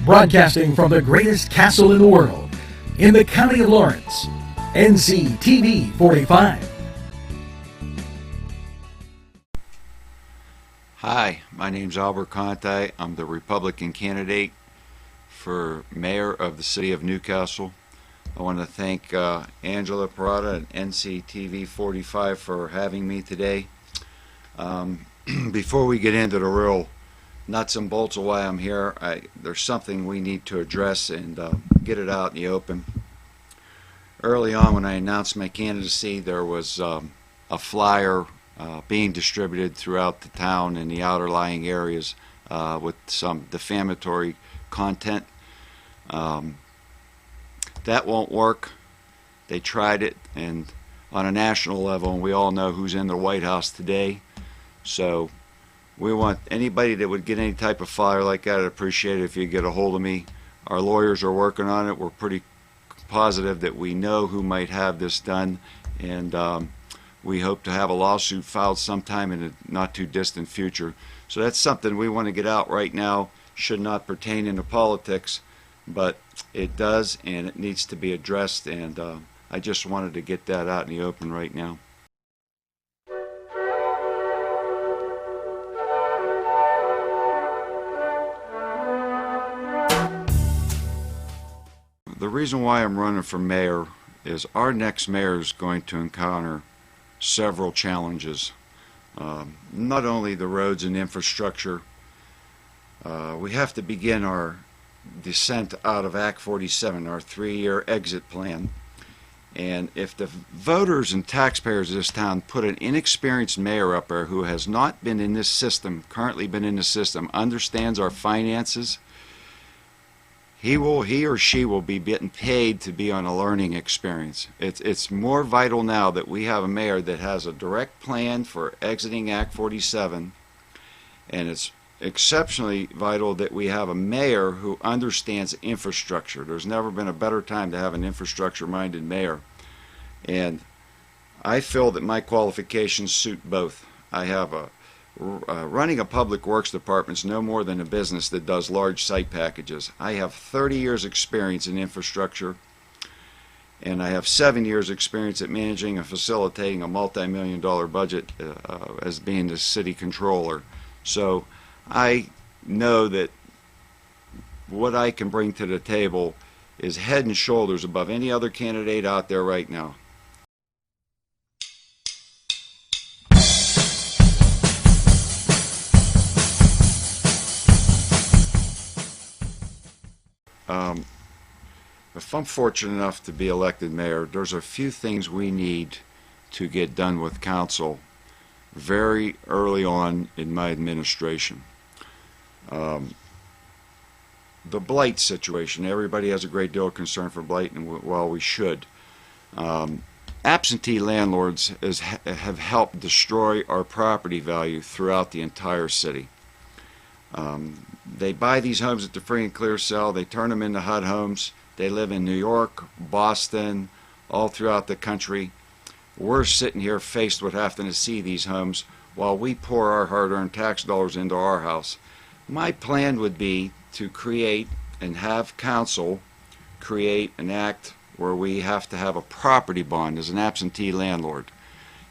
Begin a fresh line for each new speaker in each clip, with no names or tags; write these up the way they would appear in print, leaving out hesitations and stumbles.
Broadcasting from the greatest castle in the world, in the county of Lawrence, NCTV45.
Hi, my name's Albert Conti. I'm the Republican candidate for mayor of the city of Newcastle. I want to thank Angela Parada and NCTV45 for having me today. Before we get into the real nuts and bolts of why I'm here, there's something we need to address and get it out in the open. Early on, when I announced my candidacy, there was a flyer being distributed throughout the town and the outer lying areas with some defamatory content. That won't work. They tried it, and on a national level, and we all know who's in the White House today. So we want anybody that would get any type of flyer like that, I'd appreciate it if you get a hold of me. Our lawyers are working on it. We're pretty positive that we know who might have this done, and we hope to have a lawsuit filed sometime in the not too distant future. So that's something we want to get out right now. Should not pertain into politics, but it does, and it needs to be addressed, and I just wanted to get that out in the open right now. The reason why I'm running for mayor is our next mayor is going to encounter several challenges. Not only the roads and infrastructure, we have to begin our descent out of Act 47, our 3-year exit plan. And if the voters and taxpayers of this town put an inexperienced mayor up there who has not been in this system, currently been in the system, understands our finances, he or she will be getting paid to be on a learning experience. It's more vital now that we have a mayor that has a direct plan for exiting Act 47, and it's exceptionally vital that we have a mayor who understands infrastructure. There's never been a better time to have an infrastructure-minded mayor, and I feel that my qualifications suit both. I have running a public works department is no more than a business that does large site packages. I have 30 years experience in infrastructure, and I have 7 years experience at managing and facilitating a multi-million-dollar budget as being the city controller. So I know that what I can bring to the table is head and shoulders above any other candidate out there right now. If I'm fortunate enough to be elected mayor, there's a few things we need to get done with council very early on in my administration. The blight situation. Everybody has a great deal of concern for blight, and well, we should. Absentee landlords have helped destroy our property value throughout the entire city. They buy these homes at the free and clear sale. They turn them into HUD homes. They live in New York, Boston, all throughout the country. We're sitting here faced with having to see these homes while we pour our hard-earned tax dollars into our house. My plan would be to create and have council create an act where we have to have a property bond as an absentee landlord.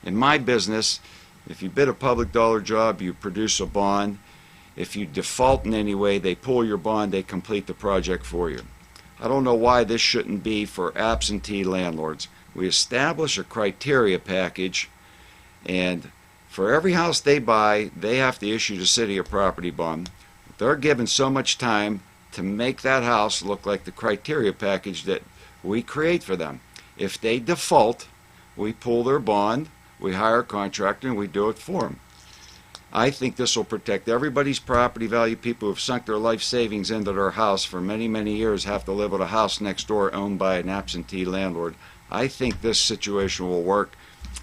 In my business, if you bid a public dollar job, you produce a bond. If you default in any way, they pull your bond, they complete the project for you. I don't know why this shouldn't be for absentee landlords. We establish a criteria package, and for every house they buy, they have to issue the city a property bond. They're given so much time to make that house look like the criteria package that we create for them. If they default, we pull their bond, we hire a contractor, and we do it for them. I think this will protect everybody's property value. People who have sunk their life savings into their house for many, many years have to live with a house next door owned by an absentee landlord. I think this situation will work,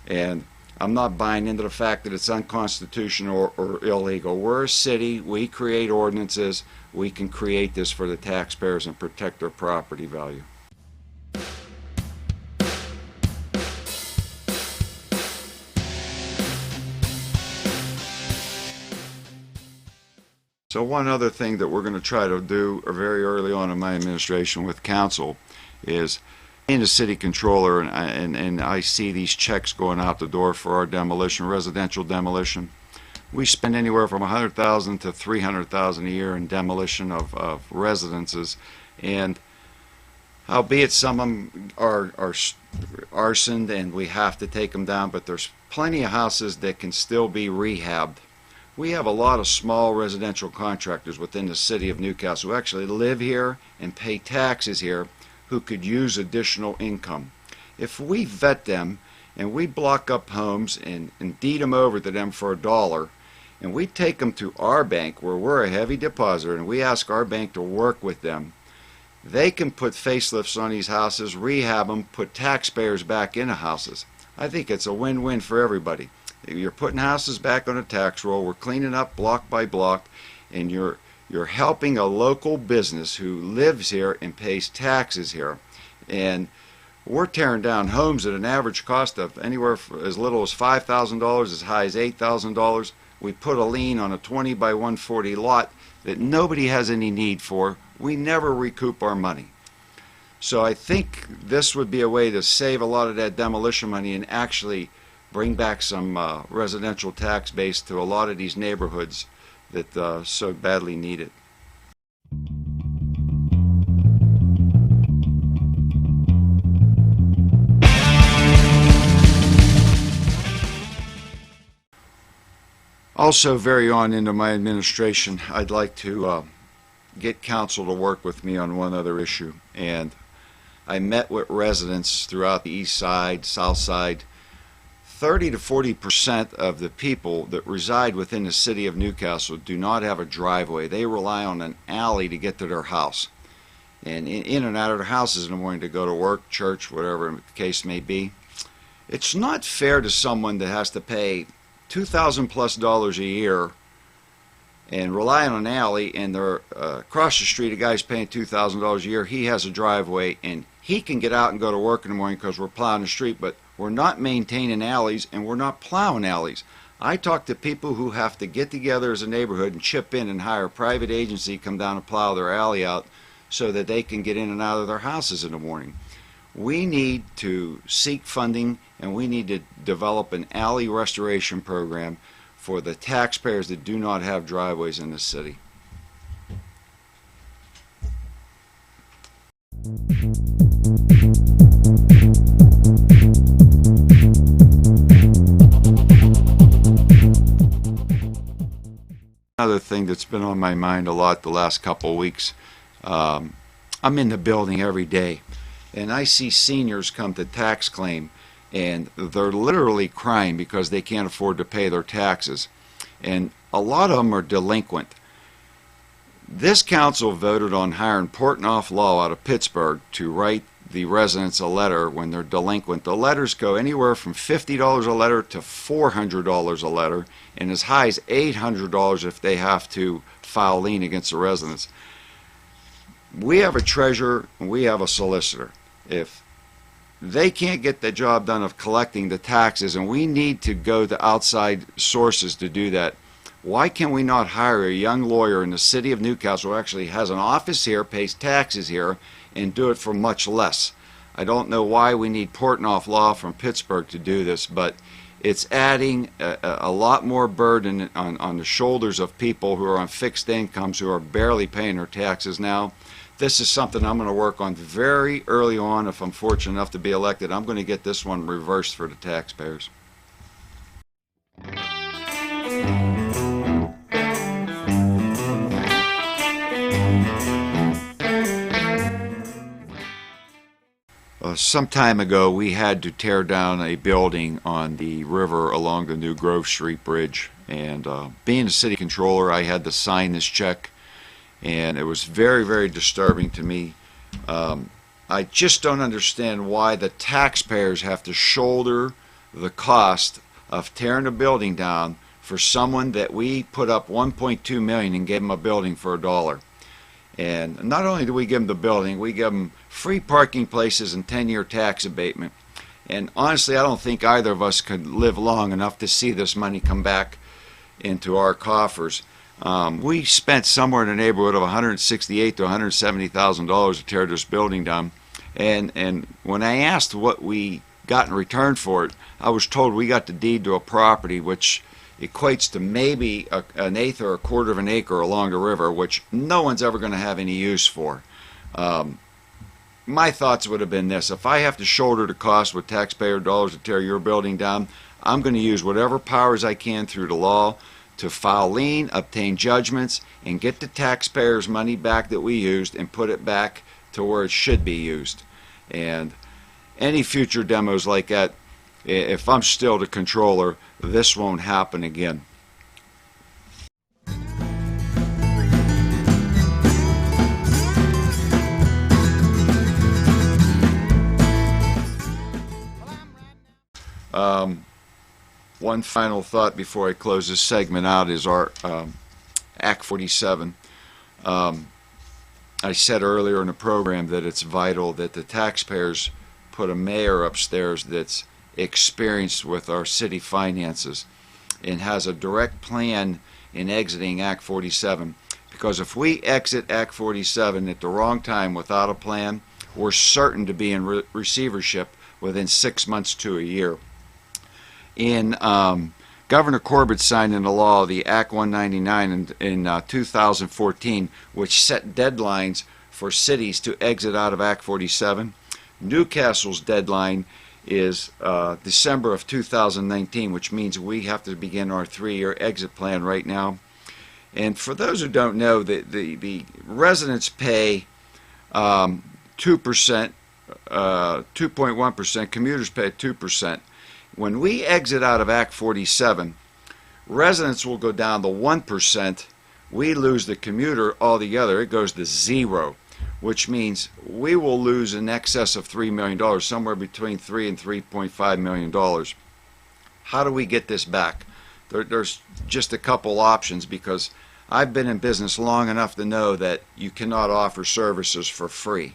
and I'm not buying into the fact that it's unconstitutional or illegal. We're a city. We create ordinances. We can create this for the taxpayers and protect their property value. So one other thing that we're going to try to do very early on in my administration with council is, being a city controller, and I see these checks going out the door for our demolition, residential demolition. We spend anywhere from $100,000 to $300,000 a year in demolition of residences, and albeit some of them are arsoned and we have to take them down, but there's plenty of houses that can still be rehabbed. We have a lot of small residential contractors within the city of Newcastle who actually live here and pay taxes here, who could use additional income. If we vet them and we block up homes and deed them over to them for $1, and we take them to our bank where we're a heavy depositor and we ask our bank to work with them, they can put facelifts on these houses, rehab them, put taxpayers back into houses. I think it's a win-win for everybody. You're putting houses back on a tax roll, we're cleaning up block by block, and you're helping a local business who lives here and pays taxes here. And we're tearing down homes at an average cost of anywhere as little as $5,000 as high as $8,000. We put a lien on a 20 by 140 lot that nobody has any need for. We never recoup our money. So I think this would be a way to save a lot of that demolition money and actually bring back some residential tax base to a lot of these neighborhoods that so badly need it. Also, very on into my administration, I'd like to get council to work with me on one other issue. And I met with residents throughout the east side, south side. 30 to 40% of the people that reside within the city of Newcastle do not have a driveway. They rely on an alley to get to their house, and in and out of their houses in the morning to go to work, church, whatever the case may be. It's not fair to someone that has to pay $2,000+ a year and rely on an alley, and they're across the street, a guy's paying $2,000 a year. He has a driveway and he can get out and go to work in the morning because we're plowing the street, but we're not maintaining alleys and we're not plowing alleys. I talk to people who have to get together as a neighborhood and chip in and hire a private agency, come down and plow their alley out so that they can get in and out of their houses in the morning. We need to seek funding, and we need to develop an alley restoration program for the taxpayers that do not have driveways in the city. Another thing that's been on my mind a lot the last couple of weeks, I'm in the building every day, and I see seniors come to tax claim, and they're literally crying because they can't afford to pay their taxes, and a lot of them are delinquent. This council voted on hiring Portnoy Law out of Pittsburgh to write the residents a letter when they're delinquent. The letters go anywhere from $50 a letter to $400 a letter, and as high as $800 if they have to file lien against the residents. We have a treasurer and we have a solicitor. If they can't get the job done of collecting the taxes, and we need to go to outside sources to do that, why can we not hire a young lawyer in the city of Newcastle who actually has an office here, pays taxes here, and do it for much less? I don't know why we need Portnoy Law from Pittsburgh to do this, but it's adding a lot more burden on the shoulders of people who are on fixed incomes, who are barely paying their taxes now. This is something I'm going to work on very early on. If I'm fortunate enough to be elected, I'm going to get this one reversed for the taxpayers. Some time ago, we had to tear down a building on the river along the New Grove Street Bridge, and being a city controller, I had to sign this check, and it was very, very disturbing to me. I just don't understand why the taxpayers have to shoulder the cost of tearing a building down for someone that we put up $1.2 million and gave them a building for $1. And not only do we give them the building, we give them free parking places and 10-year tax abatement. And honestly, I don't think either of us could live long enough to see this money come back into our coffers. We spent somewhere in the neighborhood of $168,000 to $170,000 to tear this building down. And when I asked what we got in return for it, I was told we got the deed to a property which equates to maybe an eighth or a quarter of an acre along the river, which no one's ever going to have any use for. My thoughts would have been this: if I have to shoulder the cost with taxpayer dollars to tear your building down, I'm going to use whatever powers I can through the law to file lien, obtain judgments, and get the taxpayers' money back that we used and put it back to where it should be used. And any future demos like that, if I'm still the controller, this won't happen again. One final thought before I close this segment out is our Act 47. I said earlier in the program that it's vital that the taxpayers put a mayor upstairs that's experienced with our city finances and has a direct plan in exiting Act 47. Because if we exit Act 47 at the wrong time without a plan, we're certain to be in receivership within 6 months to a year. In Governor Corbett signed into law the Act 199 in 2014, which set deadlines for cities to exit out of Act 47. Newcastle's deadline is December of 2019, which means we have to begin our 3-year exit plan right now. And for those who don't know, the residents pay 2%, 2.1%, commuters pay 2%. When we exit out of Act 47, residents will go down to 1%. We lose the commuter altogether. It goes to zero, which means we will lose in excess of $3 million, somewhere between $3 and $3.5 million. How do we get this back? There's just a couple options, because I've been in business long enough to know that you cannot offer services for free.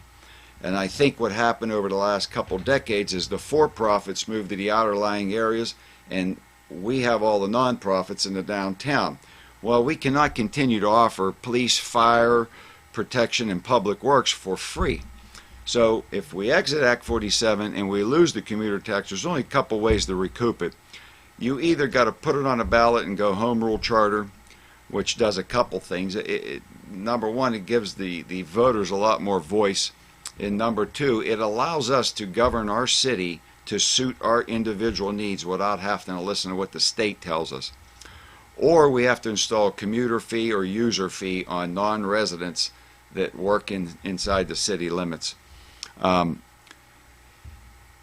And I think what happened over the last couple decades is the for-profits moved to the outer lying areas, and we have all the non-profits in the downtown. Well, we cannot continue to offer police, fire, protection, and public works for free. So if we exit Act 47 and we lose the commuter tax, there's only a couple ways to recoup it. You either got to put it on a ballot and go home rule charter, which does a couple things. Number one, it gives the voters a lot more voice. And number two, it allows us to govern our city to suit our individual needs without having to listen to what the state tells us. Or we have to install a commuter fee or user fee on non-residents that work inside the city limits.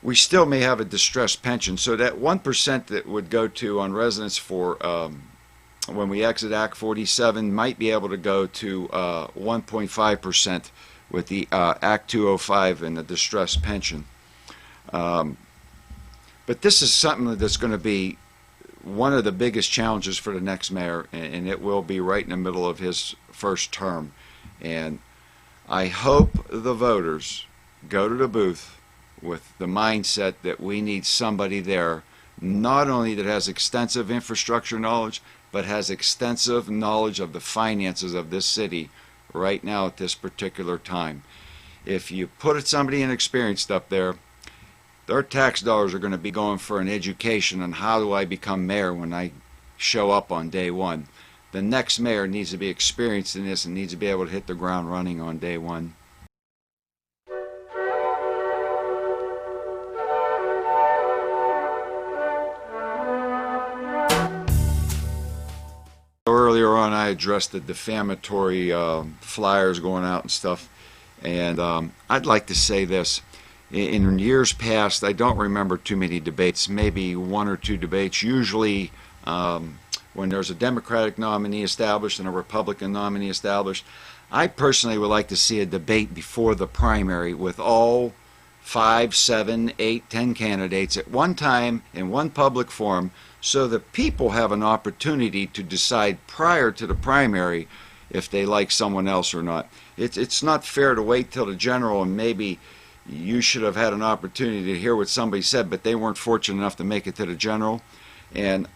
We still may have a distressed pension, so that 1% that would go to on residents for when we exit Act 47 might be able to go to 1.5% with the Act 205 and the distressed pension. But this is something that's going to be one of the biggest challenges for the next mayor, and it will be right in the middle of his first term. And I hope the voters go to the booth with the mindset that we need somebody there, not only that has extensive infrastructure knowledge, but has extensive knowledge of the finances of this city right now at this particular time. If you put somebody inexperienced up there, their tax dollars are going to be going for an education on how do I become mayor when I show up on day one. The next mayor needs to be experienced in this and needs to be able to hit the ground running on day one. Earlier on, I addressed the defamatory flyers going out and stuff, and I'd like to say this. In years past, I don't remember too many debates, maybe 1 or 2 debates, usually when there's a Democratic nominee established and a Republican nominee established. I personally would like to see a debate before the primary with all 5, 7, 8, 10 candidates at one time in one public forum, so the people have an opportunity to decide prior to the primary if they like someone else or not. It's not fair to wait till the general and maybe you should have had an opportunity to hear what somebody said, but they weren't fortunate enough to make it to the general. And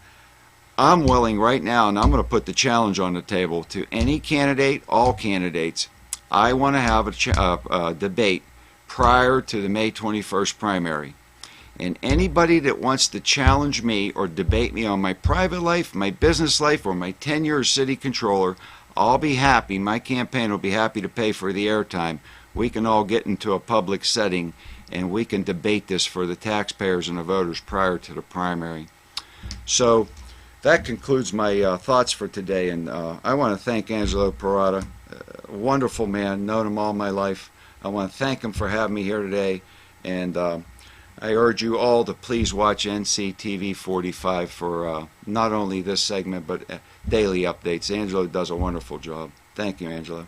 I'm willing right now, and I'm going to put the challenge on the table to any candidate, all candidates. I want to have a debate prior to the May 21st primary. And anybody that wants to challenge me or debate me on my private life, my business life, or my tenure as city controller, I'll be happy. My campaign will be happy to pay for the airtime. We can all get into a public setting and we can debate this for the taxpayers and the voters prior to the primary. So that concludes my thoughts for today, and I want to thank Angelo Parada, a wonderful man, known him all my life. I want to thank him for having me here today, and I urge you all to please watch NCTV45 for not only this segment but daily updates. Angelo does a wonderful job. Thank you, Angelo.